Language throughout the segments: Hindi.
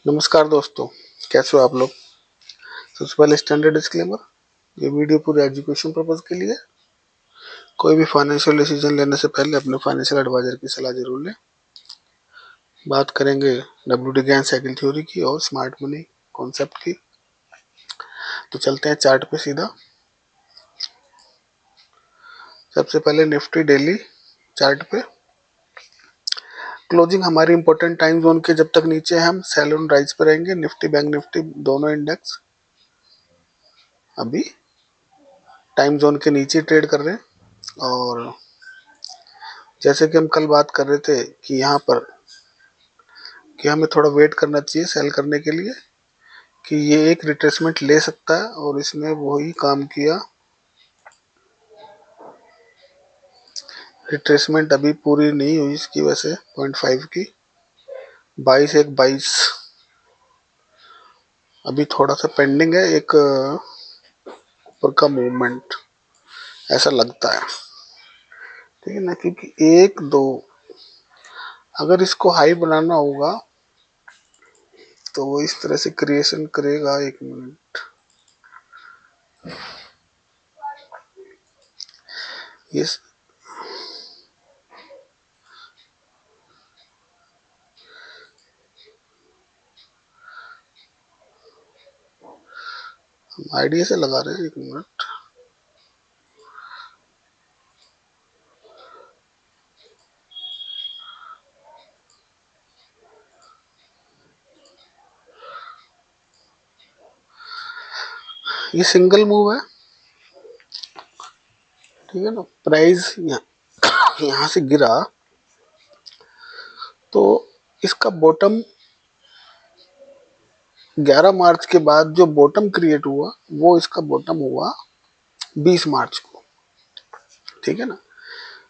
नमस्कार दोस्तों, कैसे हो आप लोग। सबसे पहले स्टैंडर्ड डिस्क्लेमर, ये वीडियो पूरे एजुकेशन पर्पज के लिए। कोई भी फाइनेंशियल डिसीजन लेने से पहले अपने फाइनेंशियल एडवाइजर की सलाह जरूर लें। बात करेंगे डब्ल्यू गैन साइकिल थ्योरी की और स्मार्ट मनी कॉन्सेप्ट की। तो चलते हैं चार्ट पे सीधा। सबसे पहले निफ्टी डेली चार्ट पे क्लोजिंग हमारी इंपॉर्टेंट टाइम जोन के जब तक नीचे है हम सेल ऑन राइज पे रहेंगे। निफ्टी बैंक निफ्टी दोनों इंडेक्स अभी टाइम जोन के नीचे ट्रेड कर रहे हैं। और जैसे कि हम कल बात कर रहे थे कि यहाँ पर कि हमें थोड़ा वेट करना चाहिए सेल करने के लिए, कि ये एक रिट्रेसमेंट ले सकता है, और इसने वही काम किया। रिट्रेसमेंट अभी पूरी नहीं हुई इसकी, वैसे 0.5 की 22 अभी थोड़ा सा पेंडिंग है, एक ऊपर का मूवमेंट ऐसा लगता है, ठीक है ना। क्योंकि एक दो अगर इसको हाई बनाना होगा तो वो इस तरह से क्रिएशन करेगा। एक मिनट, ये आईडिया से लगा रहे हैं। एक मिनट, ये सिंगल मूव है, ठीक है ना। प्राइस यहाँ से गिरा तो इसका बॉटम 11 मार्च के बाद जो बॉटम क्रिएट हुआ वो इसका बॉटम हुआ 20 मार्च को, ठीक है ना।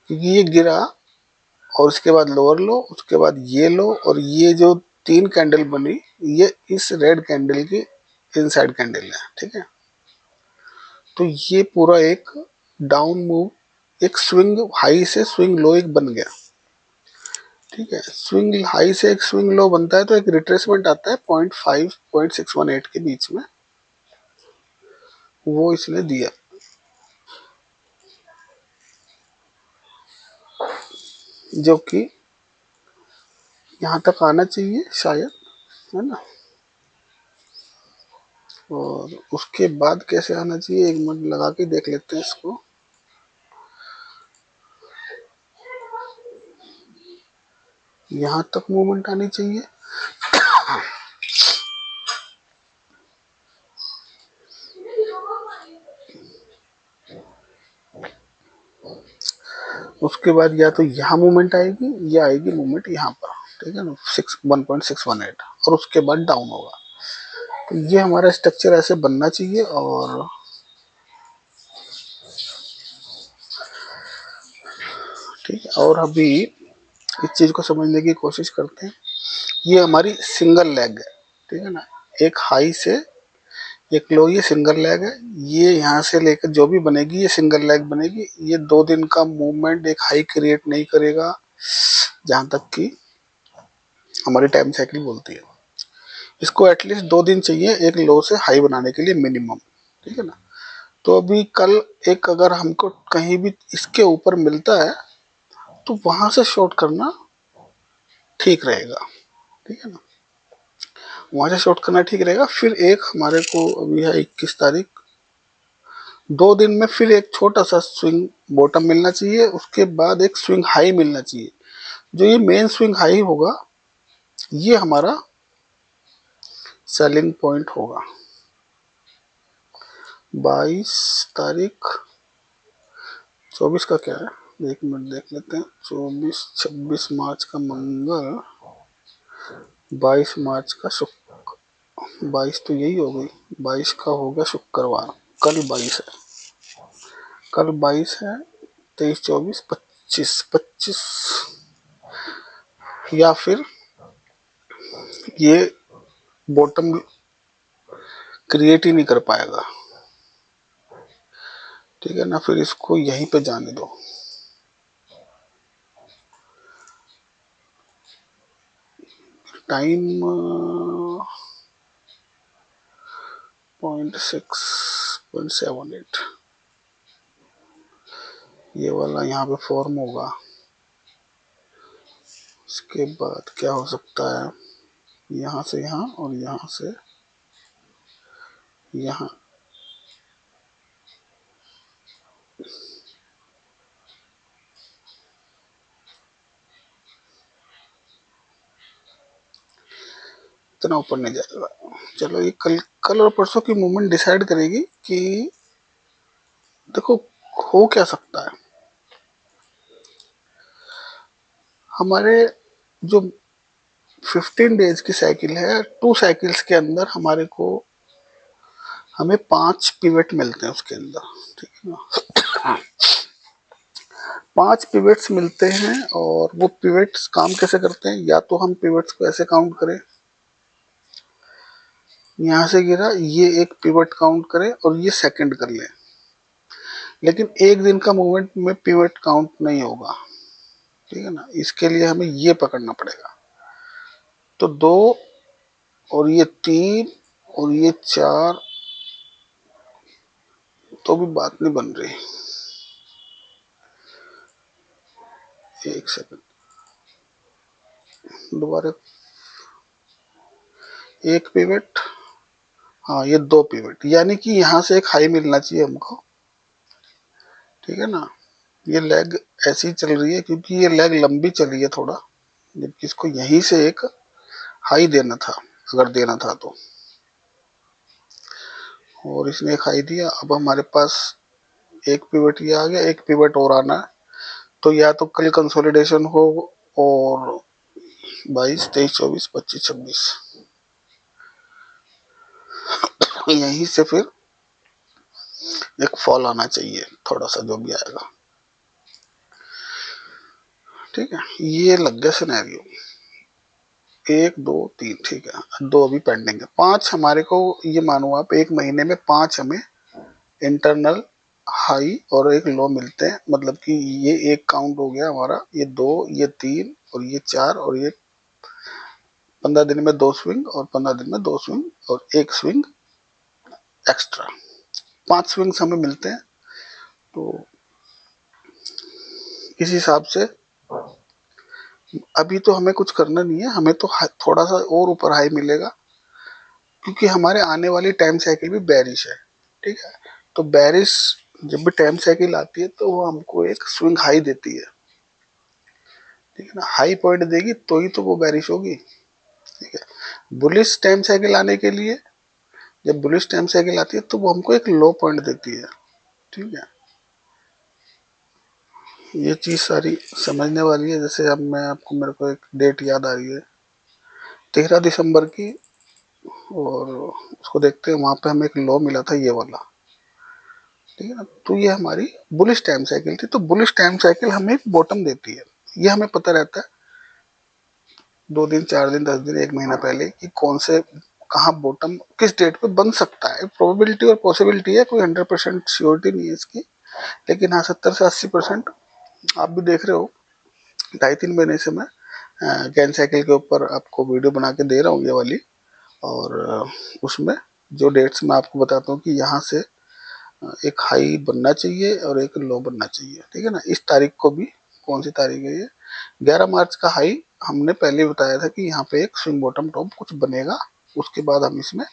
क्योंकि ये गिरा और उसके बाद लोअर लो, उसके बाद ये लो, और ये जो 3 कैंडल बनी ये इस रेड कैंडल की इनसाइड कैंडल है, ठीक है। तो ये पूरा एक डाउन मूव, एक स्विंग हाई से स्विंग लो एक बन गया, ठीक है। स्विंग हाई से एक स्विंग लो बनता है तो एक रिट्रेसमेंट आता है 0.5 0.618 के बीच में, वो इसने दिया, जो कि यहाँ तक आना चाहिए शायद, है ना। और उसके बाद कैसे आना चाहिए, एक मिनट लगा के देख लेते हैं इसको। यहाँ तक मूवमेंट आनी चाहिए। उसके बाद या तो यहाँ मूवमेंट आएगी या आएगी मूवमेंट यहाँ पर, ठीक है ना, 1.618, और उसके बाद डाउन होगा। तो ये हमारा स्ट्रक्चर ऐसे बनना चाहिए। और ठीक है, और अभी इस चीज को समझने की कोशिश करते हैं। ये हमारी सिंगल लेग है, ठीक है ना। एक हाई से एक लो, ये सिंगल लेग है। ये यहाँ से लेकर जो भी बनेगी ये सिंगल लेग बनेगी। ये 2 दिन का मूवमेंट एक हाई क्रिएट नहीं करेगा, जहां तक कि हमारी टाइम साइकिल बोलती है। इसको एटलीस्ट 2 दिन चाहिए एक लो से हाई बनाने के लिए मिनिमम, ठीक है ना। तो अभी कल एक अगर हमको कहीं भी इसके ऊपर मिलता है तो वहां से शॉर्ट करना ठीक रहेगा, ठीक है ना। वहां से शॉर्ट करना ठीक रहेगा। फिर एक हमारे को अभी है 21 तारीख, 2 दिन में फिर एक छोटा सा स्विंग बॉटम मिलना चाहिए, उसके बाद एक स्विंग हाई मिलना चाहिए। जो ये मेन स्विंग हाई होगा ये हमारा सेलिंग पॉइंट होगा। 22 तारीख, 24 का क्या है, एक मिनट देख लेते हैं। 24 26 मार्च का मंगल, 22 मार्च का शुक्र, 22 तो यही हो गई, 22 का हो गया शुक्रवार। कल 22 है, कल 22 है, 23 24 25 या फिर ये बॉटम क्रिएट ही नहीं कर पाएगा, ठीक है ना। फिर इसको यहीं पे जाने दो। टाइम 0.6.78 ये वाला यहाँ पे फॉर्म होगा। इसके बाद क्या हो सकता है, यहाँ से यहाँ और यहाँ से यहाँ। इतना ऊपर नहीं जाएगा। चलो ये कल और परसों की मूवमेंट डिसाइड करेगी कि देखो हो क्या सकता है। हमारे जो 15 डेज की साइकिल है, 2 साइकिल्स के अंदर हमें 5 पिवट मिलते हैं उसके अंदर, ठीक है ना। 5 पिवट्स मिलते हैं और वो पिवट्स काम कैसे करते हैं, या तो हम पिवट्स को ऐसे काउंट करें, यहाँ से गिरा ये एक पिवट काउंट करें और ये सेकंड कर लें, लेकिन एक दिन का मूवमेंट में पिवट काउंट नहीं होगा, ठीक है ना। इसके लिए हमें ये पकड़ना पड़ेगा। तो 2 और ये 3 और ये 4 तो भी बात नहीं बन रही। एक सेकंड, दोबारा एक पिवट, हाँ ये 2 पिवट, यानी कि यहाँ से एक हाई मिलना चाहिए हमको, ठीक है ना। ये लेग ऐसी चल रही है क्योंकि ये लेग लंबी चली है थोड़ा, जबकि इसको यहीं से एक हाई देना था, अगर देना था तो, और इसने एक हाई दिया। अब हमारे पास एक पिवट ये आ गया, एक पिवट और आना है। तो या तो कल कंसोलिडेशन हो और 22, 23, 24, 25, 26 यहीं से फिर एक फॉल आना चाहिए, थोड़ा सा जो भी आएगा, ठीक है। ये लग गया सिनेरियो 1, 2, 3, ठीक है। 2 अभी पेंडिंग है। 5 हमारे को, ये मानो आप एक महीने में 5 हमें इंटरनल हाई और एक लो मिलते हैं, मतलब कि ये एक काउंट हो गया हमारा, ये 2, ये 3 और ये 4 और ये 15 दिन में 2 स्विंग और 15 दिन में 2 स्विंग और एक स्विंग एक्स्ट्रा, 5 स्विंग्स हमें मिलते हैं। तो इस हिसाब से अभी तो हमें कुछ करना नहीं है, हमें तो थोड़ा सा और ऊपर हाई मिलेगा, क्योंकि हमारे आने वाली टाइम साइकिल भी बेरिश है, ठीक है। तो बेरिश जब भी टाइम साइकिल आती है तो वो हमको एक स्विंग हाई देती है, ठीक है ना। हाई पॉइंट देगी तो ही तो वो बेरिश होगी, ठीक है। बुलिश टाइम साइकिल आने के लिए, जब बुलिश टाइम साइकिल आती है तो वो हमको एक लो पॉइंट देती है, ठीक है। ये चीज सारी समझने वाली है। जैसे अब मेरे को एक डेट याद आ रही है 13 दिसंबर की, और उसको देखते हैं, वहां पे हमें एक लो मिला था ये वाला, ठीक है ना। तो ये हमारी बुलिश टाइम साइकिल थी। तो बुलिश टाइम साइकिल हमें बॉटम देती है, ये हमें पता रहता है 2 दिन, 4 दिन, 10 दिन, 1 महीना पहले कि कौन से कहाँ बॉटम किस डेट पे बन सकता है। प्रोबेबिलिटी और पॉसिबिलिटी है, कोई 100% श्योरिटी नहीं है इसकी, लेकिन हाँ 70 से 80% आप भी देख रहे हो। 2.5-3 महीने से मैं कैन साइकिल के ऊपर आपको वीडियो बना के दे रहा हूँ ये वाली, और उसमें जो डेट्स मैं आपको बताता हूँ कि यहाँ से एक हाई बनना चाहिए और एक लो बनना चाहिए, ठीक है ना। इस तारीख को भी, कौन सी तारीख है ये, 11 मार्च का हाई हमने पहले बताया था कि यहाँ पे एक स्विंग बॉटम टॉप कुछ बनेगा, उसके बाद हम इसमें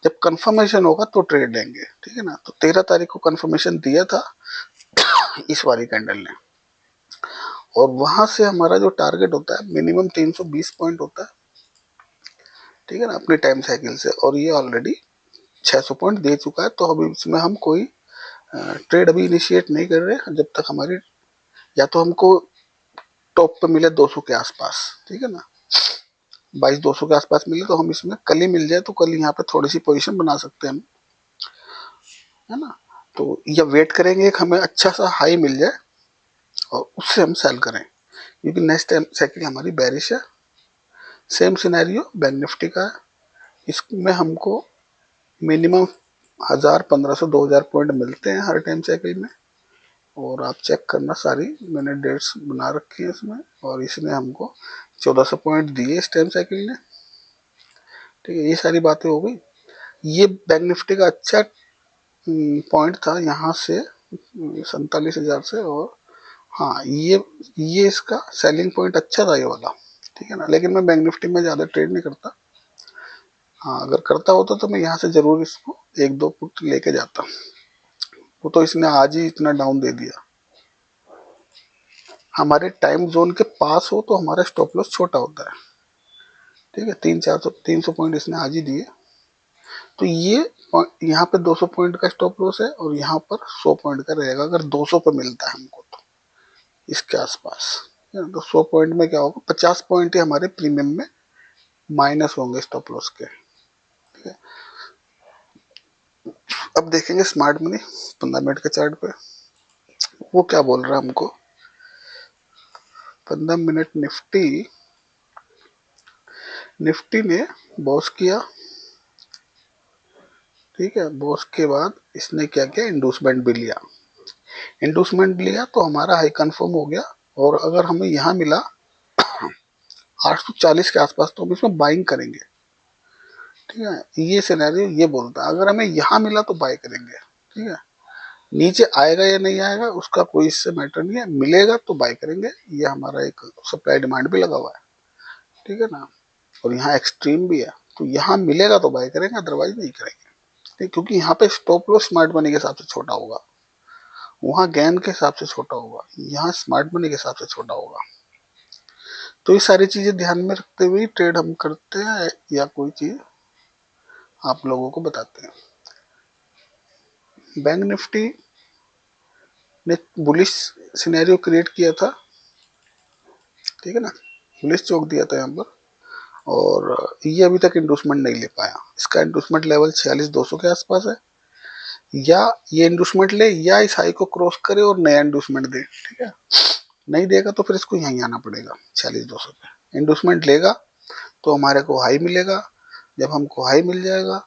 जब कंफर्मेशन होगा तो ट्रेड लेंगे, ठीक है ना। तो 13 तारीख को कंफर्मेशन दिया था इस वाली कैंडल ने, और वहां से हमारा जो टारगेट होता है मिनिमम 320 पॉइंट होता है, ठीक है ना, अपनी टाइम साइकिल से, और ये ऑलरेडी 600 पॉइंट दे चुका है। तो अभी इसमें हम कोई ट्रेड अभी इनिशिएट नहीं कर रहे जब तक हमारी, या तो हमको टॉप पे मिले 200 के आसपास, ठीक है ना, 22-200 के आसपास मिले तो हम इसमें कल ही मिल जाए तो कल यहाँ पे थोड़ी सी पोजीशन बना सकते हैं हम, है ना। तो या वेट करेंगे एक हमें अच्छा सा हाई मिल जाए और उससे हम सेल करें, क्योंकि नेक्स्ट टाइम साइकिल हमारी बेरिश है। सेम सिनेरियो बैंक निफ्टी का है, इसमें हमको मिनिमम 1000, 1500, 2000 पॉइंट मिलते हैं हर टाइम साइकिल में, और आप चेक करना, सारी मैंने डेट्स बना रखी है इसमें, और इसने हमको 1400 पॉइंट दिए इस टाइम साइकिल ने, ठीक है। ये सारी बातें हो गई। ये बैंक निफ्टी का अच्छा पॉइंट था यहाँ से 47,000 से। और हाँ, ये इसका सेलिंग पॉइंट अच्छा था ये वाला, ठीक है ना। लेकिन मैं बैंक निफ्टी में ज़्यादा ट्रेड नहीं करता। हाँ, अगर करता होता तो मैं यहाँ से ज़रूर इसको 1-2 पुट लेके जाता। वो तो इसने आज ही इतना डाउन दे दिया। हमारे टाइम जोन के पास हो तो हमारा स्टॉप लॉस छोटा होता है, ठीक है। 300 पॉइंट इसने आज ही दिए। तो ये यहाँ पे 200 पॉइंट का स्टॉप लॉस है और यहाँ पर 100 पॉइंट का रहेगा अगर 200 पे मिलता है हमको तो, इसके आसपास। तो 100 पॉइंट में क्या होगा, 50 पॉइंट ही हमारे प्रीमियम में माइनस होंगे स्टॉप लॉस के, ठीक है। अब देखेंगे स्मार्ट मनी 15 मिनट के चार्ट पे, वो क्या बोल रहा है हमको। 15 मिनट निफ्टी ने बॉस किया, ठीक है। बॉस के बाद इसने क्या किया, इंडोसमेंट भी लिया। इंडोसमेंट लिया तो हमारा हाई कंफर्म हो गया। और अगर हमें यहाँ मिला 840 के आसपास तो हम इसमें बाइंग करेंगे, ठीक है। ये सिनेरियो ये बोलता है अगर हमें यहाँ मिला तो बाय करेंगे, ठीक है। नीचे आएगा या नहीं आएगा उसका कोई इससे मैटर नहीं है, मिलेगा तो बाय करेंगे। ये हमारा एक सप्लाई डिमांड भी लगा हुआ है, ठीक है ना। और यहाँ एक्सट्रीम भी है, तो यहाँ मिलेगा तो बाय करेंगे, अदरवाइज नहीं करेंगे, ठीक। क्योंकि यहाँ पे स्टॉप लॉस स्मार्ट मनी के हिसाब से छोटा होगा, वहां गेन के हिसाब से छोटा होगा, यहाँ स्मार्ट मनी के हिसाब से छोटा होगा। तो ये सारी चीजें ध्यान में रखते हुए ट्रेड हम करते हैं या कोई चीज आप लोगों को बताते हैं। बैंक निफ्टी ने बुलिश सिनेरियो क्रिएट किया था, ठीक है ना। बुलिश चौक दिया था यहाँ पर। और ये अभी तक इंडोसमेंट नहीं ले पाया। इसका इंडोसमेंट लेवल 46,200 के आसपास है। या ये इंडोसमेंट ले या इस हाई को क्रॉस करे और नया इंडोसमेंट दे, ठीक है। नहीं देगा तो फिर इसको यहीं आना पड़ेगा 46,200 पे। इंडोसमेंट लेगा तो हमारे को हाई मिलेगा। जब हमको हाई मिल जाएगा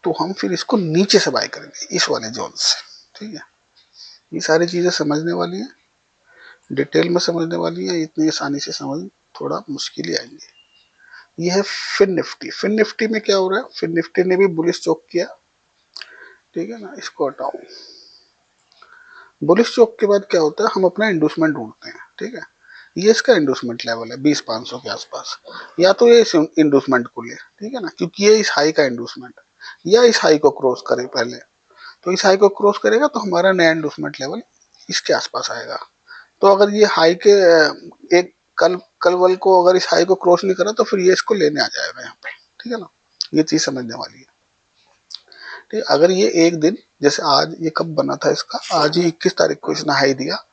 तो हम फिर इसको नीचे से बाय करेंगे इस वाले जोन से, ठीक है। ये सारी चीजें समझने वाली हैं, डिटेल में समझने वाली है। इतनी आसानी से समझ थोड़ा मुश्किल ही आएंगे। ये है फिन निफ्टी। फिन निफ्टी में क्या हो रहा है, फिन निफ्टी ने भी बुलिश चौक किया, ठीक है ना। इसको हटाओ। बुलिश चौक के बाद क्या होता है, हम अपना इंडोसमेंट ढूंढते हैं, ठीक है। ये इसका इंडोसमेंट लेवल है 20,500 के आसपास। या तो ये इस इंडोसमेंट को ले, ठीक है ना, क्योंकि ये इस हाई का इंडोसमेंट है। या इस हाई को क्रॉस करे पहले, तो इस हाई को क्रॉस करेगा तो हमारा नया इंडोसमेंट लेवल इसके आसपास आएगा। तो अगर ये हाई के एक कल वल को अगर इस हाई को क्रॉस नहीं करा तो फिर ये इसको लेने आ जाएगा यहाँ पे, ठीक है ना। ये चीज समझने वाली है, ठीक। अगर ये एक दिन जैसे आज ये कब बना था इसका, आज ही 21 तारीख को इसने हाई दिया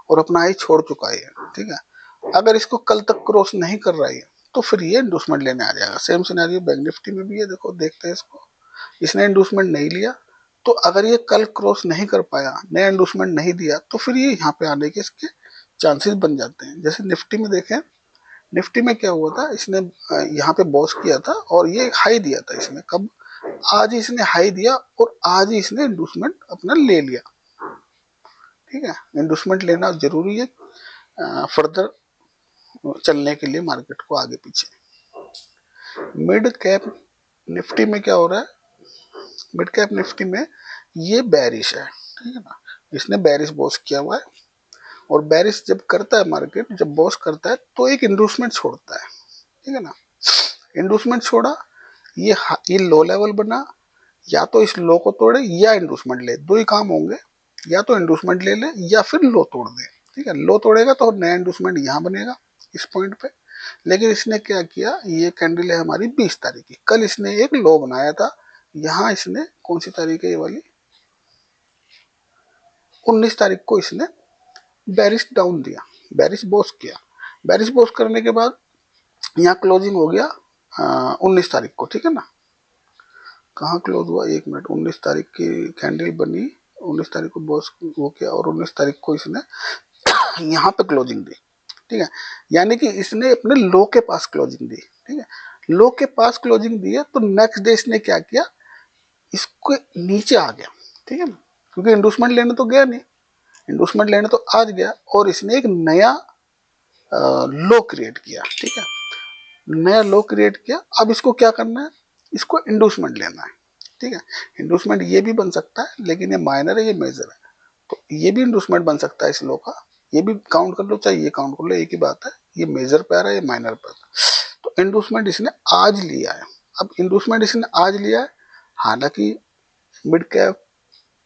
और अपना हाई छोड़ चुका है, ठीक है। अगर इसको कल तक क्रॉस नहीं कर रहा है तो फिर ये इंडोसमेंट लेने आ जाएगा। सेम सिनेरियो बैंक निफ्टी में भी है, देखो देखते हैं इसको। इसने इंडोसमेंट नहीं लिया तो अगर ये कल क्रॉस नहीं कर पाया, नया इंडोसमेंट नहीं दिया, तो फिर ये यहाँ पे आने के इसके चांसेस बन जाते हैं। जैसे निफ्टी में देखें, निफ्टी में क्या हुआ था, इसने यहाँ पे बॉस किया था और ये हाई दिया था इसने कब, आज इसने हाई दिया और आज ही इसने इंडोसमेंट अपना ले लिया, ठीक है। इंडोसमेंट लेना जरूरी है फर्दर चलने के लिए मार्केट को आगे पीछे। मिड कैप निफ्टी में क्या हो रहा है, मिड कैप निफ्टी में ये बैरिश है, ठीक है ना। इसने बैरिश बॉस किया हुआ है और बैरिश जब करता है मार्केट, जब बॉस करता है तो एक इंडोसमेंट छोड़ता है, ठीक है ना। इंडोसमेंट छोड़ा, ये लो लेवल बना, या तो इस लो को तोड़े या इंडोसमेंट ले, दो ही काम होंगे। या तो इंडोसमेंट ले ले या फिर लो तोड़ दे, ठीक है। लो तोड़ेगा तो नया इंडोसमेंट यहाँ बनेगा इस पॉइंट पे। लेकिन इसने क्या किया, ये कैंडल है हमारी 20 तारीख की, कल इसने एक लो बनाया था। यहाँ इसने कौन सी तारीख है ये वाली, 19 तारीख को इसने बैरिश डाउन दिया, बैरिश बॉस किया। बैरिश बॉस करने के बाद यहाँ क्लोजिंग हो गया 19 तारीख को, ठीक है ना। कहाँ क्लोज हुआ, 1 मिनट, 19 तारीख की कैंडल बनी, 19 तारीख को बॉस हो गया और 19 तारीख को इसने यहाँ पे क्लोजिंग दी, ठीक है। यानी कि इसने अपने लो के पास क्लोजिंग दी, ठीक है। लो के पास क्लोजिंग दी है तो नेक्स्ट डे इसने क्या किया, इसको नीचे आ गया, ठीक है ना। क्योंकि इंडोसमेंट लेने तो गया नहीं, इंडोसमेंट लेने तो आज गया और इसने एक नया लो क्रिएट किया, ठीक है। नया लो क्रिएट किया। अब इसको क्या करना है, इसको इंड्यूसमेंट लेना है, ठीक है। इंड्यूसमेंट ये भी बन सकता है, लेकिन ये माइनर है, ये मेजर है, तो ये भी इंड्यूसमेंट बन सकता है इस लो का, ये भी काउंट कर लो चाहे ये काउंट कर लो, एक ही बात है, ये मेजर पे आ रहा है, ये माइनर पे आ रहा है। तो इंड्यूसमेंट इसने आज लिया है। अब इंड्यूसमेंट इसने आज लिया है, हालांकि मिड कैप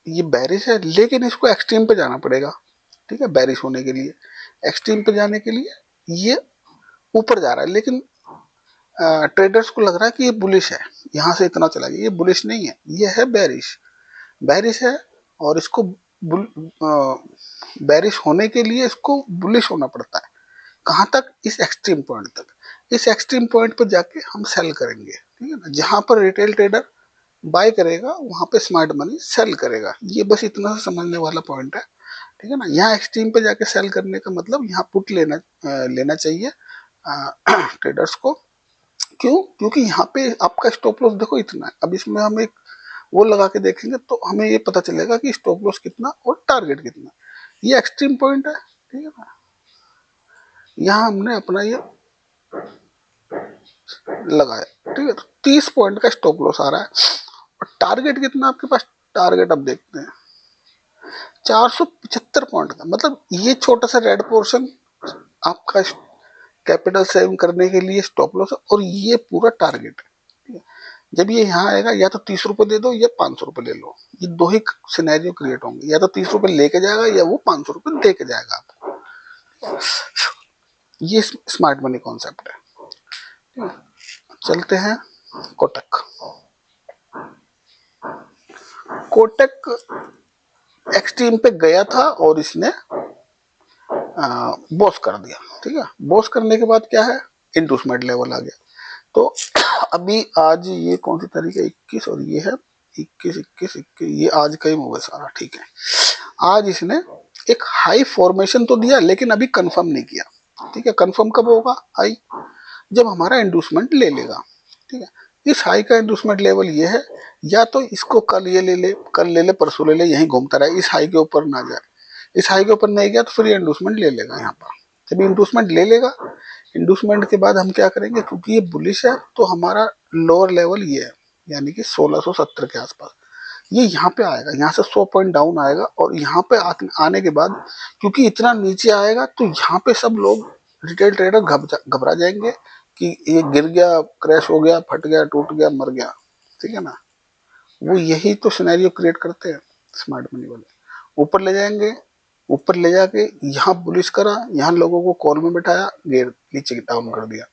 ये बैरिश है, लेकिन इसको एक्सट्रीम पे जाना पड़ेगा, ठीक है। बैरिश होने के लिए एक्सट्रीम पे जाने के लिए ये ऊपर जा रहा है, लेकिन ट्रेडर्स को लग रहा है कि ये बुलिश है, यहाँ से इतना चला गया, ये बुलिश नहीं है, ये है बैरिश। बैरिश है और इसको बैरिश होने के लिए इसको बुलिश होना पड़ता है। कहाँ तक, इस एक्सट्रीम पॉइंट तक। इस एक्सट्रीम पॉइंट पर जाके हम सेल करेंगे, ठीक है ना। जहां पर रिटेल ट्रेडर बाय करेगा वहां पे स्मार्ट मनी सेल करेगा। ये बस इतना सा समझने वाला पॉइंट है, ठीक है ना। यहाँ एक्सट्रीम पे जाके सेल करने का मतलब यहाँ पुट लेना चाहिए ट्रेडर्स को। क्यों, क्योंकि यहाँ पे आपका स्टॉप लॉस देखो इतना है। अब इसमें हम एक वो लगा के देखेंगे तो हमें ये पता चलेगा कि स्टॉप लॉस कितना और टारगेट कितना। ये एक्सट्रीम पॉइंट है, ठीक है ना। यहाँ हमने अपना ये लगाया, ठीक है। तो 30 पॉइंट का स्टॉप लॉस आ रहा है और टारगेट कितना आपके पास, टारगेट अब देखते हैं 475 पॉइंट का। मतलब ये छोटा सा रेड पोर्शन आपका कैपिटल सेविंग करने के लिए स्टॉप लॉस है और ये पूरा टारगेट है। जब ये यहाँ आएगा या तो 30 रुपए दे दो या 500 रुपए ले लो, ये दो ही सिनेरियो क्रिएट होंगे, या तो 30 रुपए लेके जाएगा या वो 500 रुपए दे के जाएगा आपको। ये स्मार्ट मनी कॉन्सेप्ट है। चलते हैं कोटक। कोटक एक्सट्रीम पे गया था और इसने बॉस कर दिया, ठीक है। बॉस करने के बाद क्या है, इंड्यूसमेंट लेवल आ गया। तो अभी आज ये कौन सी तारीख है, 21, और ये है 21, ये आज का ही मूव है सारा, ठीक है। आज इसने एक हाई फॉर्मेशन तो दिया लेकिन अभी कंफर्म नहीं किया, ठीक है। कंफर्म कब होगा हाई, जब हमारा इंड्यूसमेंट ले लेगा, ठीक है। इस हाई का इंड्यूसमेंट लेवल ये है, या तो इसको कल ये ले ले, कल ले ले, परसों ले ले, यहीं घूमता रहे, इस हाई के ऊपर ना जाए। इस हाई के ऊपर नहीं गया तो फिर ये इंड्यूसमेंट ले लेगा यहाँ पर। जब इंड्यूसमेंट ले लेगा, इंड्यूसमेंट के बाद हम क्या करेंगे, क्योंकि ये बुलिश है तो हमारा लोअर लेवल ये है, यानी कि 1670 के आसपास। ये यहाँ पे आएगा, यहाँ से 100 पॉइंट डाउन आएगा और यहाँ पे आने के बाद क्योंकि इतना नीचे आएगा तो यहाँ पे सब लोग रिटेल ट्रेडर घबरा जाएंगे कि ये गिर गया, क्रैश हो गया, फट गया, टूट गया, मर गया, ठीक है ना। वो यही तो सिनेरियो क्रिएट करते हैं स्मार्ट मनी वाले। ऊपर ले जाएंगे, ऊपर ले जाके यहाँ बुलिश करा, यहाँ लोगों को कॉल में बिठाया, गिर नीचे डाउन कर दिया,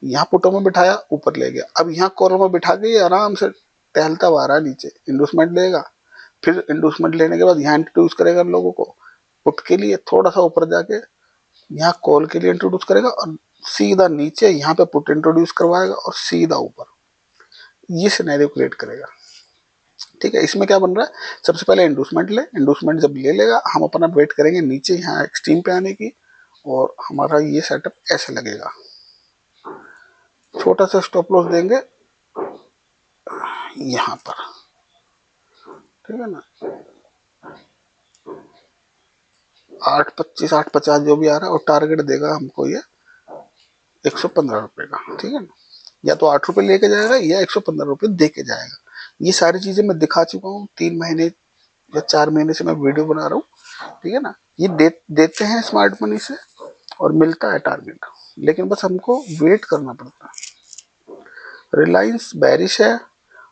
यहाँ पुटों में बिठाया, ऊपर ले गया। अब यहाँ कॉल में बिठा के ये आराम से टहलता हुआ आ रहा है नीचे, इंडोसमेंट लेगा, फिर इंडोसमेंट लेने के बाद यहाँ इंट्रोड्यूस करेगा लोगों को पुट के लिए, थोड़ा सा ऊपर जाके यहाँ कॉल के लिए इंट्रोड्यूस करेगा और सीधा नीचे यहाँ पे पुट इंट्रोड्यूस करवाएगा और सीधा ऊपर। ये सिनेरियो क्रिएट करेगा, ठीक है। इसमें क्या बन रहा है, सबसे पहले इंडोसमेंट ले, इंडोसमेंट जब ले लेगा हम अपना वेट करेंगे नीचे यहाँ एक्सट्रीम पे आने की, और हमारा ये सेटअप ऐसे लगेगा। छोटा सा स्टॉप लॉस देंगे यहाँ पर, ठीक है ना। 825 850 जो भी आ रहा है, और टारगेट देगा हमको ये 115 रुपए का, ठीक है ना। या तो 8 रुपए लेके जाएगा या 115 रुपए दे के जाएगा। ये सारी चीजें मैं दिखा चुका हूँ, 3 महीने या 4 महीने से मैं वीडियो बना रहा हूँ, ठीक है ना। ये देते हैं स्मार्ट मनी से और मिलता है टारगेट, लेकिन बस हमको वेट करना पड़ता है। रिलायंस बैरिश है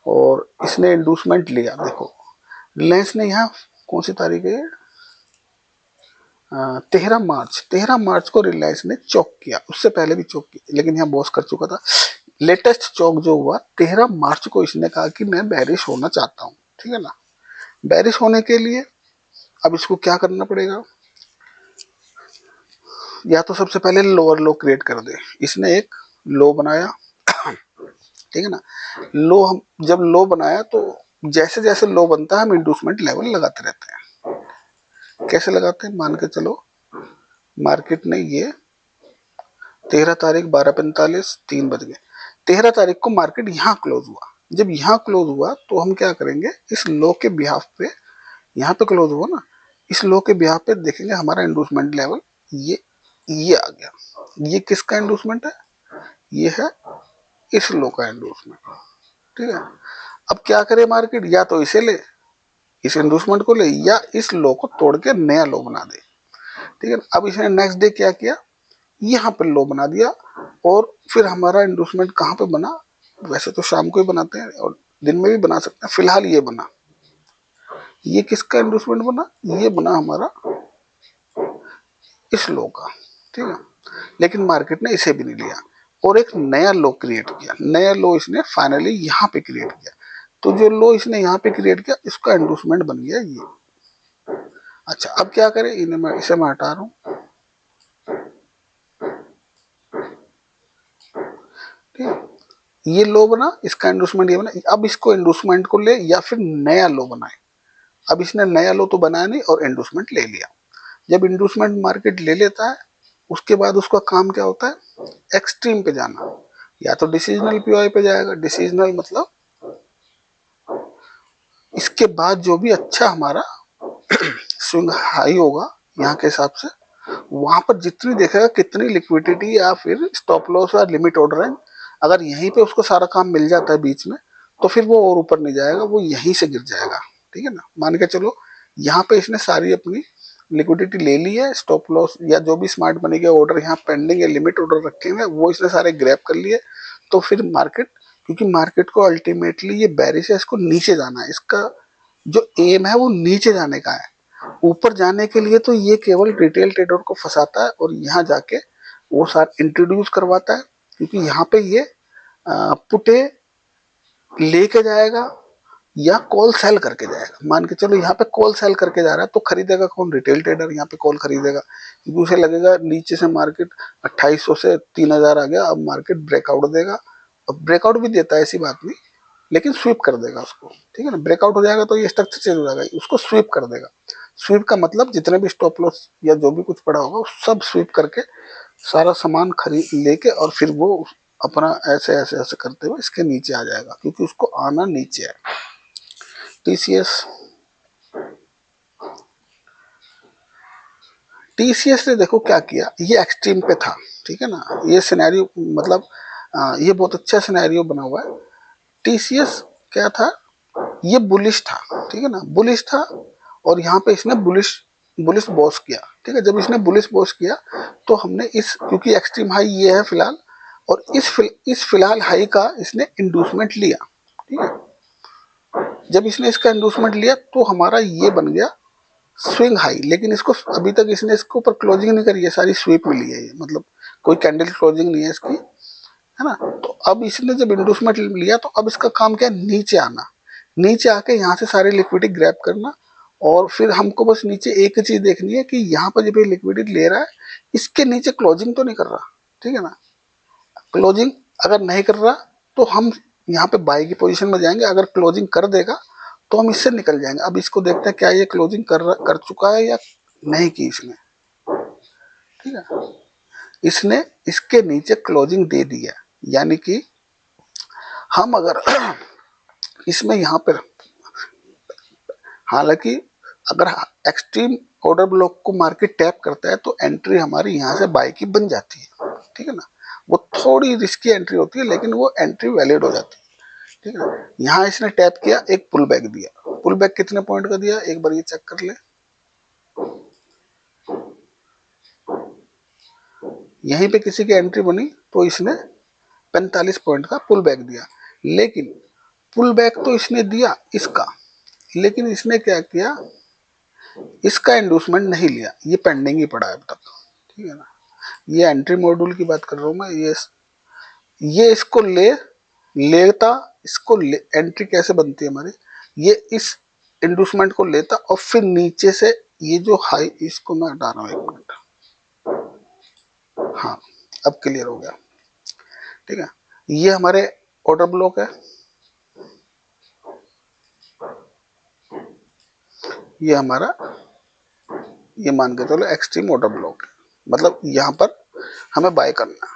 और इसने इंडूसमेंट लिया, देखो रिलायंस ने यहाँ कौन सी तारीख है, 13 मार्च को रिलायंस ने चौक किया, उससे पहले भी चौक किया लेकिन यहाँ बॉस कर चुका था। लेटेस्ट चौक जो हुआ 13 मार्च को, इसने कहा कि मैं बैरिश होना चाहता हूँ, ठीक है ना। बैरिश होने के लिए अब इसको क्या करना पड़ेगा, या तो सबसे पहले लोअर लो क्रिएट कर दे। इसने एक लो बनाया, ठीक है ना। लो हम जब लो बनाया तो जैसे जैसे लो बनता है हम इंडूसमेंट लेवल लगाते रहते हैं। कैसे लगाते हैं, मान के चलो मार्केट ने ये 13 तारीख 12:45 3 बज गए, 13 तारीख को मार्केट यहाँ क्लोज हुआ। जब यहाँ क्लोज हुआ तो हम क्या करेंगे, इस लो के बिहाफ पे, यहाँ पे क्लोज हुआ ना, इस लो के बिहाफ पे देखेंगे हमारा इंडूसमेंट लेवल ये आ गया। ये किसका इंडूसमेंट है, ये है इस लो का इंड्यूसमेंट, ठीक है। अब क्या करे मार्केट, या तो इसे ले, इस इंड्यूसमेंट को ले, या इस लो को तोड़ के नया लो बना दे, ठीक है। अब इसने नेक्स्ट डे क्या किया, यहाँ पे लो बना दिया, और फिर हमारा इंड्यूसमेंट कहाँ पे बना, वैसे तो शाम को ही बनाते हैं और दिन में भी बना सकते हैं, फिलहाल ये बना, ये किसका इंड्यूसमेंट बना, ये बना हमारा इस लो का, ठीक है। लेकिन मार्केट ने इसे भी नहीं लिया और एक नया लो क्रिएट किया, नया लो इसने फाइनली यहाँ पे क्रिएट किया, तो जो लो इसने यहाँ पे क्रिएट किया इसका इंड्यूसमेंट बन गया ये। अच्छा अब क्या करें, इन्हें मैं इसे मैं हटा रहा हूँ, ठीक है। ये लो बना, इसका इंड्यूसमेंट ये बना, अब इसको इंड्यूसमेंट को ले या फिर नया लो बनाए। अब इसने नया लो तो बनाया नहीं और इंड्यूसमेंट ले लिया। जब इंड्यूसमेंट मार्केट ले लेता है उसके बाद उसका काम क्या होता है, एक्सट्रीम पे जाना, या तो डिसीजनल पीओआई पे जाएगा, डिसीजनल मतलब इसके बाद जो भी अच्छा हमारा स्विंग हाई होगा यहाँ के हिसाब से, वहां पर जितनी देखेगा कितनी लिक्विडिटी या फिर स्टॉप लॉस या लिमिट ऑर्डर है, अगर यहीं पे उसको सारा काम मिल जाता है बीच में, तो फिर वो और ऊपर नहीं जाएगा, वो यहीं से गिर जाएगा, ठीक है ना। मान के चलो यहाँ पे इसने सारी अपनी लिक्विडिटी ले ली है, स्टॉप लॉस या जो भी स्मार्ट मनी के ऑर्डर यहाँ पेंडिंग है, लिमिट ऑर्डर रखे हुए वो इसने सारे ग्रैब कर लिए, तो फिर मार्केट, क्योंकि मार्केट को अल्टीमेटली ये बेरिश है, इसको नीचे जाना है, इसका जो एम है वो नीचे जाने का है। ऊपर जाने के लिए तो ये केवल रिटेल ट्रेडर को फंसाता है और यहाँ जाके वो सारा इंट्रोड्यूस करवाता है, क्योंकि यहाँ पे ये पुटे लेके जाएगा या कॉल सेल करके जाएगा। मान के चलो यहाँ पे कॉल सेल करके जा रहा है तो खरीदेगा कौन, रिटेल ट्रेडर यहाँ पे कॉल खरीदेगा, क्योंकि उसे लगेगा नीचे से मार्केट 2800 से 3000 आ गया, अब मार्केट ब्रेकआउट देगा, अब ब्रेकआउट भी देता है ऐसी बात नहीं, लेकिन स्वीप कर देगा उसको, ठीक है ना। ब्रेकआउट हो जाएगा तो ये स्ट्रक्चर चेंज हो जाएगा, उसको स्वीप कर देगा। स्वीप का मतलब जितने भी स्टॉप लॉस या जो भी कुछ पड़ा होगा सब स्वीप करके सारा सामान खरीद लेके और फिर वो अपना ऐसे ऐसे ऐसे करते हुए इसके नीचे आ जाएगा, क्योंकि उसको आना नीचे है। टीसीएस टीसीएस ने देखो क्या किया, ये एक्सट्रीम पे था, ठीक है ना, ये सिनेरियो मतलब ये बहुत अच्छा सिनेरियो बना हुआ है। टीसीएस क्या था, ये बुलिश था, ठीक है ना, बुलिश था, और यहाँ पे इसने बुलिश बुलिश बॉस किया, ठीक है। जब इसने बुलिश बॉस किया तो हमने इस, क्योंकि एक्सट्रीम हाई ये है फिलहाल, और इस फिलहाल हाई का इसने इंड्यूसमेंट लिया, ठीक है। जब इसने इसका इंड्यूसमेंट लिया तो हमारा ये बन गया स्विंग हाई, लेकिन इसको अभी तक इसने इसके ऊपर क्लोजिंग नहीं करी है, सारी स्वीप मिली है, ये मतलब कोई कैंडल क्लोजिंग नहीं है इसकी, है ना। तो अब इसने जब इंड्यूसमेंट लिया तो अब इसका काम क्या है, नीचे आना, नीचे आके यहाँ से सारी लिक्विडिटी ग्रैब करना, और फिर हमको बस नीचे एक चीज देखनी है कि यहाँ पर जब ये लिक्विडिटी ले रहा है इसके नीचे क्लोजिंग तो नहीं कर रहा, ठीक है ना। क्लोजिंग अगर नहीं कर रहा तो हम यहाँ पे बाई की पोजीशन में जाएंगे, अगर क्लोजिंग कर देगा तो हम इससे निकल जाएंगे। अब इसको देखते हैं क्या ये क्लोजिंग कर चुका है या नहीं की इसने, ठीक है। इसने इसके नीचे क्लोजिंग दे दिया, यानी कि हम अगर इसमें यहाँ पर, हालांकि अगर एक्सट्रीम ऑर्डर ब्लॉक को मार्केट टैप करता है तो एंट्री हमारी यहाँ से बाई की बन जाती है, ठीक है ना। वो थोड़ी रिस्की एंट्री होती है लेकिन वो एंट्री वैलिड हो जाती है, ठीक है। यहाँ इसने टैप किया, एक पुल बैक दिया, पुल बैक कितने पॉइंट का दिया एक बार ये चेक कर ले, यहीं पे किसी की एंट्री बनी तो इसने 45 पॉइंट का पुल बैक दिया, लेकिन पुल बैक तो इसने दिया इसका, लेकिन इसने क्या किया, इसका इंड्यूसमेंट नहीं लिया, ये पेंडिंग ही पड़ा है अब तक, ठीक है ना। ये एंट्री मॉड्यूल की बात कर रहा हूँ मैं, ये इसको लेता, इसको एंट्री कैसे बनती है हमारी, ये इस इंड्यूसमेंट को लेता और फिर नीचे से ये जो हाई, इसको मैं हटा रहा हूँ 1 मिनट, हाँ अब क्लियर हो गया, ठीक है। ये हमारे ऑर्डर ब्लॉक है, ये हमारा, ये मान के चलो एक्सट्रीम ऑर्डर ब्लॉक है, मतलब यहाँ पर हमें बाय करना है,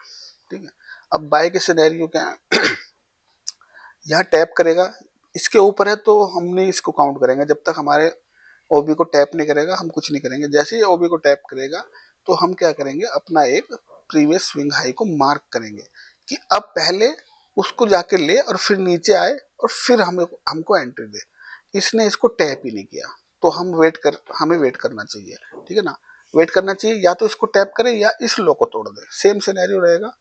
ठीक है। अब बाय के सिनेरियो क्या है, यहाँ टैप करेगा, इसके ऊपर है तो हमने इसको काउंट करेंगे, जब तक हमारे ओबी को टैप नहीं करेगा हम कुछ नहीं करेंगे, जैसे ही ओबी को टैप करेगा तो हम क्या करेंगे, अपना एक प्रीवियस स्विंग हाई को मार्क करेंगे कि अब पहले उसको जाके ले और फिर नीचे आए और फिर हमको एंट्री दे। इसने इसको टैप ही नहीं किया, तो हमें वेट करना चाहिए, ठीक है ना। वेट करना चाहिए, या तो इसको टैप करे या इस लो को तोड़ दे। सेम सिनेरियो रहेगा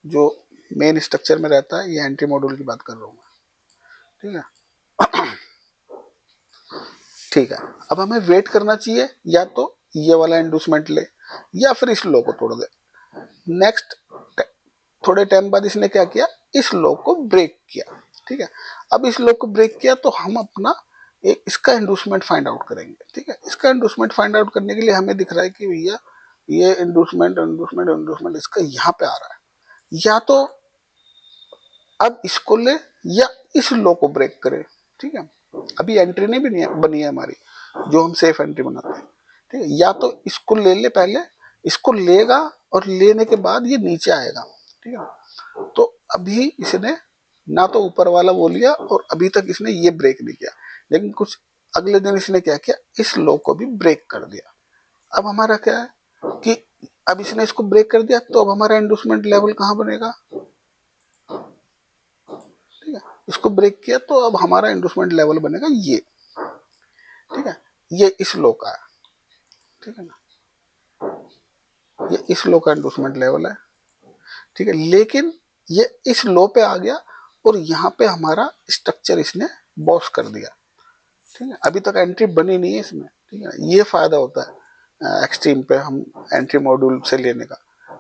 जो मेन स्ट्रक्चर में रहता है, ये एंट्री मॉड्यूल की बात कर रहा हूँ मैं, ठीक है। ठीक है, अब हमें वेट करना चाहिए, या तो ये वाला इंड्यूसमेंट ले या फिर इस लो को तोड़ दे। नेक्स्ट थोड़े टाइम बाद इसने क्या किया, इस लो को ब्रेक किया, ठीक है। अब इस लो को ब्रेक किया तो हम अपना एक इसका इंड्यूसमेंट फाइंड आउट करेंगे, ठीक है। इसका इंड्यूसमेंट फाइंड आउट करने के लिए हमें दिख रहा है कि भैया ये इंड्यूसमेंट इंड्यूसमेंट इंड्यूसमेंट इसका यहाँ पे आ रहा है। या तो अब इसको ले या इस लो को ब्रेक करे, ठीक है। अभी एंट्री नहीं बनी है हमारी, जो हम सेफ एंट्री बनाते हैं, ठीक है। या तो इसको ले ले, पहले इसको लेगा और लेने के बाद ये नीचे आएगा, ठीक है। तो अभी इसने ना तो ऊपर वाला वो लिया और अभी तक इसने ये ब्रेक नहीं किया, लेकिन कुछ अगले दिन इसने क्या किया, इस लो को भी ब्रेक कर दिया। अब हमारा क्या है कि अब इसने इसको ब्रेक कर दिया, तो अब हमारा इंड्यूसमेंट लेवल कहाँ बनेगा, ठीक है। इसको ब्रेक किया तो अब हमारा इंड्यूसमेंट लेवल बनेगा ये, ठीक है। ये इस लो का है, ठीक है ना, ये इस लो का इंड्यूसमेंट लेवल है, ठीक है। लेकिन ये इस लो पे आ गया और यहाँ पे हमारा स्ट्रक्चर इसने बॉस कर दिया, ठीक है। अभी तक एंट्री बनी नहीं है इसमें, ठीक है। ये फायदा होता है एक्सट्रीम पे हम एंट्री मॉड्यूल से लेने का,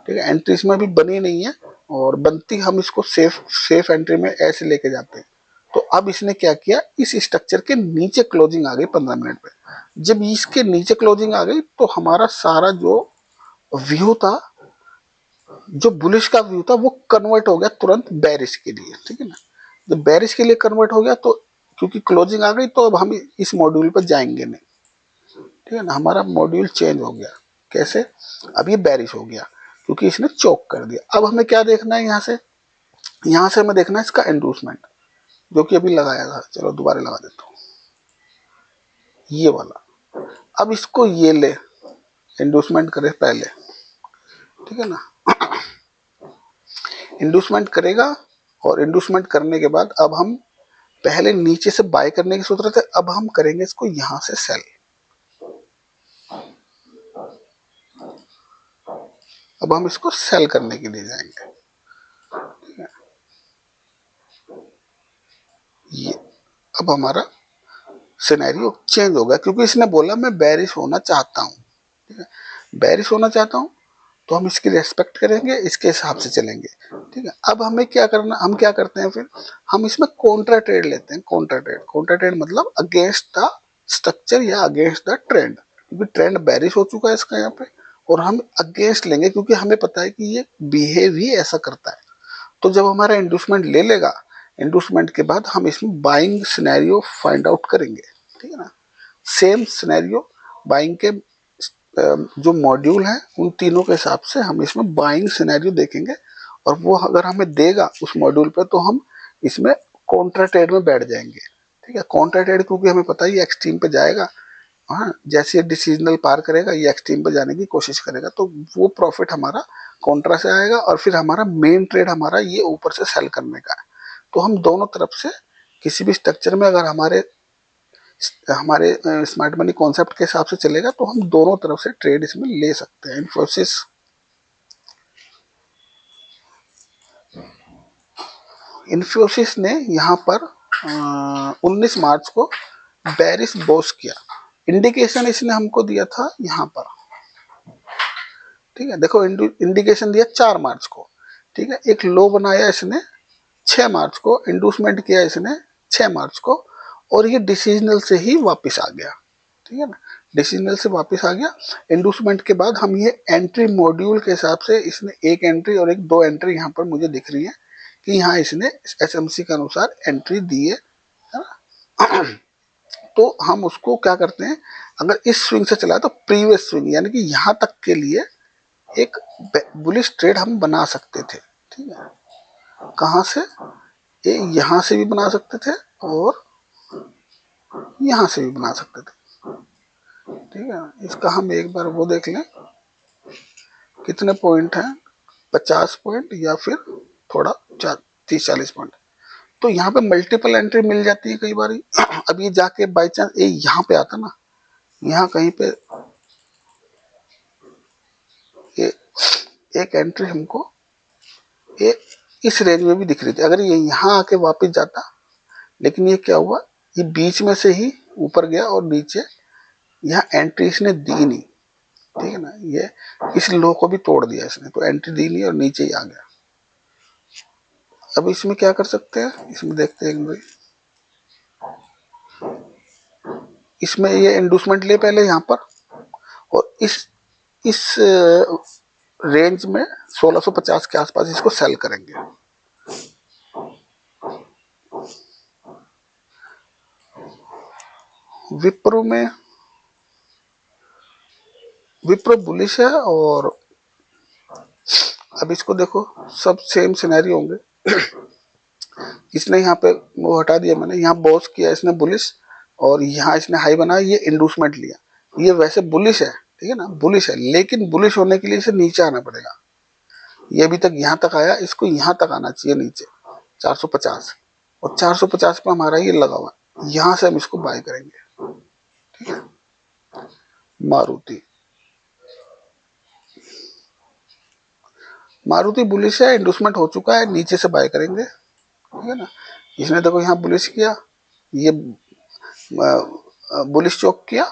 ठीक है। एंट्री इसमें अभी बनी नहीं है और बनती हम इसको सेफ एंट्री में ऐसे लेके जाते हैं। तो अब इसने क्या किया, इस स्ट्रक्चर के नीचे क्लोजिंग आ गई 15 मिनट पे। जब इसके नीचे क्लोजिंग आ गई तो हमारा सारा जो व्यू था, जो बुलिश का व्यू था, वो कन्वर्ट हो गया तुरंत बेरिश के लिए, ठीक है ना। जब बेरिश के लिए कन्वर्ट हो गया तो क्योंकि क्लोजिंग आ गई तो अब हम इस मॉड्यूल पर जाएंगे नहीं, ठीक है ना। हमारा मॉड्यूल चेंज हो गया, कैसे, अब ये बेरिश हो गया क्योंकि इसने चोक कर दिया। अब हमें क्या देखना है, यहाँ से हमें देखना है इसका इंड्यूसमेंट, जो कि अभी लगाया था। चलो दोबारा लगा देता हूँ, ये वाला। अब इसको ये ले इंड्यूसमेंट करे पहले, ठीक है ना। इंड्यूसमेंट करेगा और इंड्यूसमेंट करने के बाद अब हम पहले नीचे से बाय करने की सोच रहे थे, अब हम करेंगे इसको यहां से सेल। अब हम इसको सेल करने के लिए जाएंगे, ठीक है। ये अब हमारा सिनेरियो चेंज हो गया क्योंकि इसने बोला मैं बेरिश होना चाहता हूँ, ठीक है। बेरिश होना चाहता हूँ तो हम इसकी रेस्पेक्ट करेंगे, इसके हिसाब से चलेंगे, ठीक है। अब हमें क्या करना, हम क्या करते हैं फिर, हम इसमें कॉन्ट्रा ट्रेड लेते हैं। कॉन्ट्रा ट्रेड मतलब अगेंस्ट द स्ट्रक्चर या अगेंस्ट द ट्रेंड, क्योंकि ट्रेंड बेरिश हो चुका है इसका यहाँ पे, और हम अगेंस्ट लेंगे क्योंकि हमें पता है कि ये बिहेव ही ऐसा करता है। तो जब हमारा इंड्यूसमेंट ले लेगा, इंड्यूसमेंट के बाद हम इसमें बाइंग सिनेरियो फाइंड आउट करेंगे, ठीक है ना। सेम सिनेरियो बाइंग के जो मॉड्यूल है उन तीनों के हिसाब से हम इसमें बाइंग सिनेरियो देखेंगे, और वो अगर हमें देगा उस मॉड्यूल पे तो हम इसमें कॉन्ट्रा ट्रेड में बैठ जाएंगे, ठीक है। कॉन्ट्रा ट्रेड क्योंकि हमें पता है ये एक्सट्रीम पे जाएगा, हाँ, जैसे ये डिसीजनल पार करेगा ये एक्सट्रीम पे जाने की कोशिश करेगा, तो वो प्रॉफिट हमारा कॉन्ट्रा से आएगा, और फिर हमारा मेन ट्रेड हमारा ये ऊपर से सेल करने का है। तो हम दोनों तरफ से किसी भी स्ट्रक्चर में अगर हमारे हमारे स्मार्ट मनी कॉन्सेप्ट के हिसाब से चलेगा तो हम दोनों तरफ से ट्रेड इसमें ले सकते हैं। इन्फोसिस ने यहाँ पर 19 मार्च को बेरिश बॉस किया। इंडिकेशन इसने हमको दिया था यहाँ पर, ठीक है। देखो इंडिकेशन दिया 4 मार्च को, ठीक है। एक लो बनाया इसने 6 मार्च को, इंड्यूसमेंट किया इसने 6 मार्च को, और ये डिसीजनल से ही वापस आ गया, ठीक है ना। डिसीजनल से वापस आ गया। इंड्यूसमेंट के बाद हम ये एंट्री मॉड्यूल के हिसाब से इसने एक एंट्री और एक दो एंट्री यहाँ पर मुझे दिख रही है कि यहाँ इसने एसएमसी के अनुसार एंट्री दी है ना। तो हम उसको क्या करते हैं, अगर इस स्विंग से चला तो प्रीवियस स्विंग यानी कि यहाँ तक के लिए एक बुलिश ट्रेड हम बना सकते थे, ठीक है। कहाँ से, ये यहाँ से भी बना सकते थे और यहाँ से भी बना सकते थे, ठीक है। इसका हम एक बार वो देख लें कितने पॉइंट हैं, 50 पॉइंट या फिर थोड़ा 30-40 पॉइंट। तो यहाँ पे मल्टीपल एंट्री मिल जाती है कई बार। अब ये जाके बाई चांस ये यहाँ पे आता ना, यहाँ कहीं पे ये एक एंट्री हमको ये इस रेंज में भी दिख रही थी। अगर ये यहाँ आके वापस जाता, लेकिन ये क्या हुआ, ये बीच में से ही ऊपर गया और नीचे यहाँ एंट्री इसने दी नहीं, ठीक है ना, ये इस लो को भी तोड़ दिया इसने, तो एंट्री दी नहीं और नीचे ही आ गया। अब इसमें क्या कर सकते हैं, इसमें देखते हैं भाई, इसमें ये इंडूसमेंट ले पहले यहाँ पर, और इस रेंज में 1650 के आसपास इसको सेल करेंगे। विप्रो में विप्रो बुलिश है, और अब इसको देखो सब सेम सिनेरियो होंगे। इसने यहाँ पे वो हटा दिया मैंने, यहाँ बॉस किया इसने बुलिश, और यहाँ इसने हाई बनाया, ये इंडूसमेंट लिया। ये वैसे बुलिश है, ठीक है ना, बुलिश है, लेकिन बुलिश होने के लिए इसे नीचे आना पड़ेगा। ये अभी तक यहाँ तक आया, इसको यहाँ तक आना चाहिए नीचे 450, और 450 पे हमारा ये लगा हुआ, यहाँ से हम इसको बाय करेंगे, ठीक है। मारुति बुलिश है, इंडूसमेंट हो चुका है, नीचे से बाय करेंगे, ठीक है ना। इसने देखो यहाँ बुलिश किया, ये बुलिश चौक किया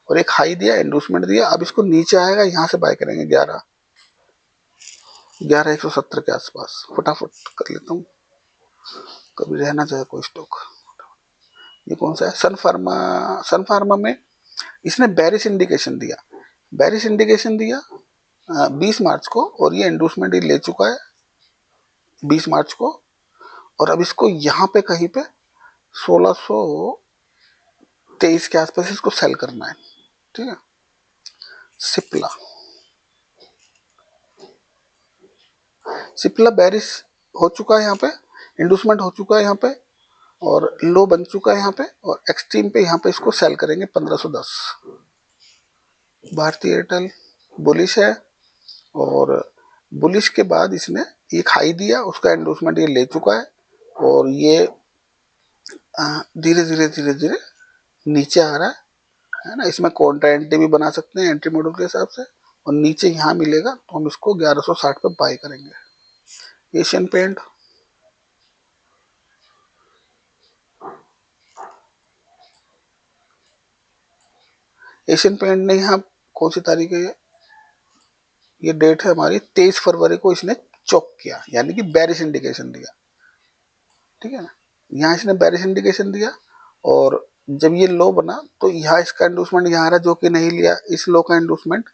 और एक हाई दिया, इंडूसमेंट दिया। अब इसको नीचे आएगा, यहाँ से बाय करेंगे 11,170 के आसपास। फटाफट कर लेता हूँ, कभी रहना चाहिए कोई स्टॉक। ये कौन सा है, सन फार्मा में इसने बेरिश इंडिकेशन दिया, 20 मार्च को, और ये इंडूसमेंट ले चुका है 20 मार्च को। और अब इसको यहाँ पे कहीं पे 1623 के आसपास इसको सेल करना है, ठीक है। सिप्ला बेरिश हो चुका है यहाँ पे, इंडूसमेंट हो चुका है यहाँ पे, और लो बन चुका है यहाँ पे, और एक्सट्रीम पे यहाँ पे इसको सेल करेंगे 1510। भारतीय एयरटेल बुलिश है, और बुलिश के बाद इसने एक हाई दिया, उसका एंडोर्समेंट ये ले चुका है, और ये धीरे धीरे नीचे आ रहा है ना। इसमें कॉन्ट्रा एंट्री भी बना सकते हैं एंट्री मॉडल के हिसाब से, और नीचे यहाँ मिलेगा तो हम इसको 1160 पे बाय करेंगे। एशियन पेंट, ने यहाँ कौन सी तारीख है, ये डेट है हमारी 23 फरवरी को इसने चौक किया, यानी कि बेरिश इंडिकेशन दिया, ठीक है ना। यहाँ इसने बेरिश इंडिकेशन दिया, और जब ये लो बना तो यहाँ इसका इंडूसमेंट यहाँ रहा जो कि नहीं लिया, इस लो का इंडूसमेंट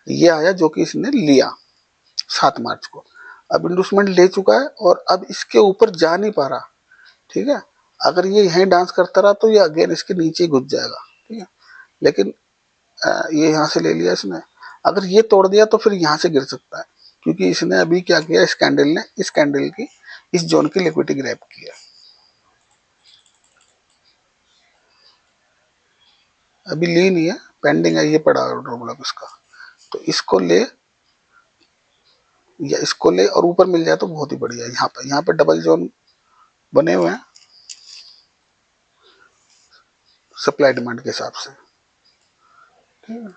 ये आया जो कि इसने लिया 7 मार्च को। अब इंडूसमेंट ले चुका है और अब इसके ऊपर जा नहीं पा रहा, ठीक है। अगर ये यहीं डांस करता रहा तो ये अगेन इसके नीचे ही घुस जाएगा, ठीक है। लेकिन ये यहाँ से ले लिया इसने, अगर ये तोड़ दिया तो फिर यहाँ से गिर सकता है, क्योंकि इसने अभी क्या किया, इस कैंडल की इस जोन की लिक्विडिटी ग्रैब किया। अभी ली नहीं है, पेंडिंग है, ये पड़ा ऑर्डर ब्लॉक इसका, तो इसको ले या इसको ले और ऊपर मिल जाए तो बहुत ही बढ़िया है। यहाँ पे डबल जोन बने हुए हैं सप्लाई डिमांड के हिसाब से, ठीक है।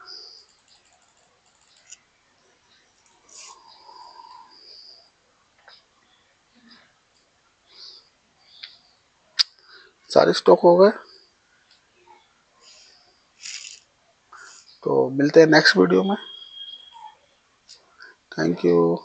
सारे स्टॉक हो गए, तो मिलते हैं नेक्स्ट वीडियो में। Thank you.